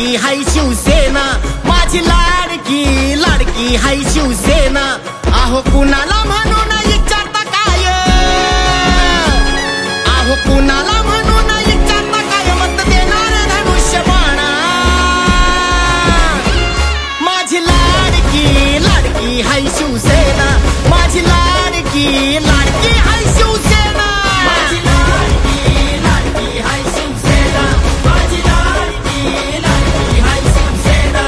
लाडकी हाय शिवसेना, माझी लाडकी लाडकी हाय शिवसेना. अहो कुणाला म्हणून विचारता काय, अहो कुणाला म्हणून विचारता काय, मत देणार धनुष्यबाणा. माझी लाडकी लाडकी हाय शिवसेना, माझी लाडकी लाडकी हाय शिवसेना. माझी लाडकी लाडकी हाय शिवसेना, माझी लाडकी लाडकी हाय शिवसेना.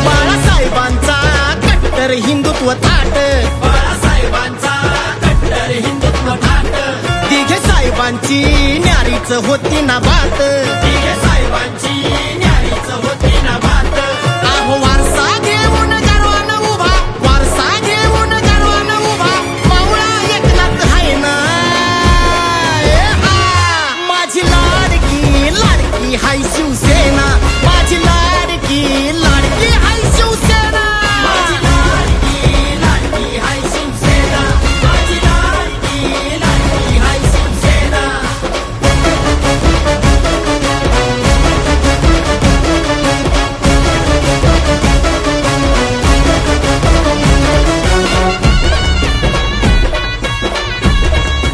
बाळासाहेबांचा कट्टर हिंदुत्व थाट, बाळासाहेबांचा कट्टर हिंदुत्व थाट. दिघे साहेबांची न्यारीच होती ना बात, दिघे साहेबांची न्यारीच होती ना बात. अहो वारसा घेऊन गर्वान उभा, वारसा घेऊन गर्वान उभा, मावळा एकनाथ हाय ना. माझी लाडकी लाडकी हाय शिवसेना, माझी लाडकी लाडकी हाय शिवसेना. माझी लाडकी लाडकी हाय शिवसेना, माझी लाडकी लाडकी हाय शिवसेना.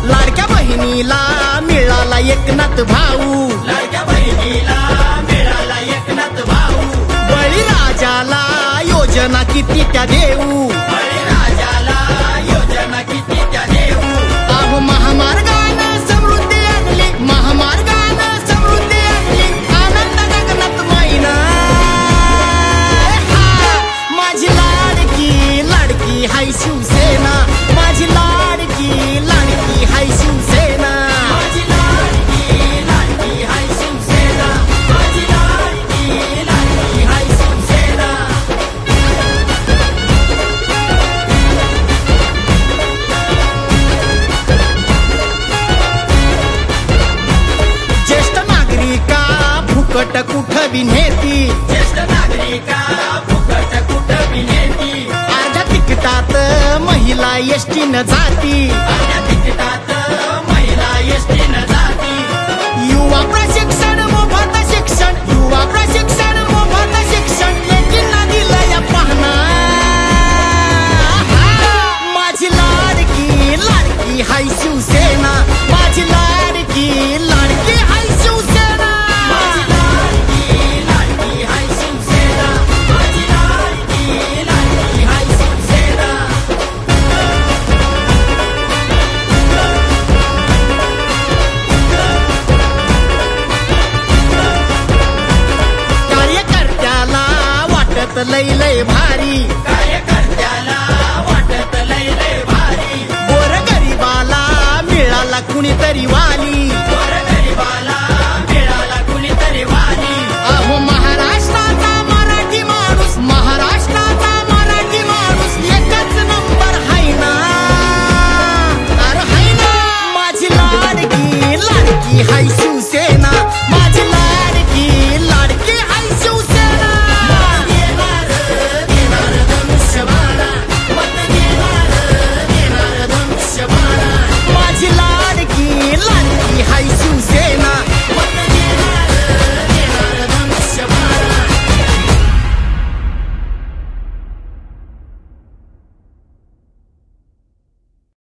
लाडक्या बहिणीला मिळाला एकनाथ भाऊ, लाडक्या बहिणीला मिळाला एकनाथ भाऊ. बळीराजाला योजना किती त्या देऊ, बळीराजाला योजना किती त्या देऊ. अहो महामार्गानं समृद्धी आणली, महामार्गानं समृद्धी आणली, आनंद गगनात मैना. माझी लाडकी लाडकी हाय शिवसेना, माझी लाडकी लाडकी हाय शिवसेना. माझी लाडकी लाडकी हाय शिवसेना, माझी लाडकी लाडकी हाय शिवसेना. ज्येष्ठ नागरिका फुकट कुठं बी नेती, ज्येष्ठ नागरिका फुकट कुठं बी नेती. अर्ध्या तिकिटात महिला एसटीनं जाती, अर्ध्या तिकिटात महिला एसटीनं जाती. युवा प्रशिक्षण मोफत शिक्षण, युवा प्रशिक्षण मोफत शिक्षण, लेकींना दिलं या पाहणा. माझी लाडकी लाडकी हाय शिवसेना, माझी लाडकी लाडकी हाय शिवसेना. माझी लाडकी लाडकी हाय शिवसेना, माझी लाडकी लाडकी हाय शिवसेना. कार्यकर्त्याला वाटत लय लय भारी, कार्यकर्त्याला वाटत लय लय भारी. गोरगरिबाला मिळाला कुणीतरी वाली, गोरगरिबाला मिळाला कुणीतरी वाली. अहो महाराष्ट्राचा मराठी माणूस, महाराष्ट्राचा मराठी माणूस एकच नंबर हाय ना, अरे हाय ना. माझी लाडकी लाडकी हाय शिवसेना, माझी लाडकी लाडकी हाय शिवसेना. देणार देणार धनुष्यबाणा, मत देणार देणार धनुष्यबाणा. माझी लाडकी लाडकी हाय शिवसेना.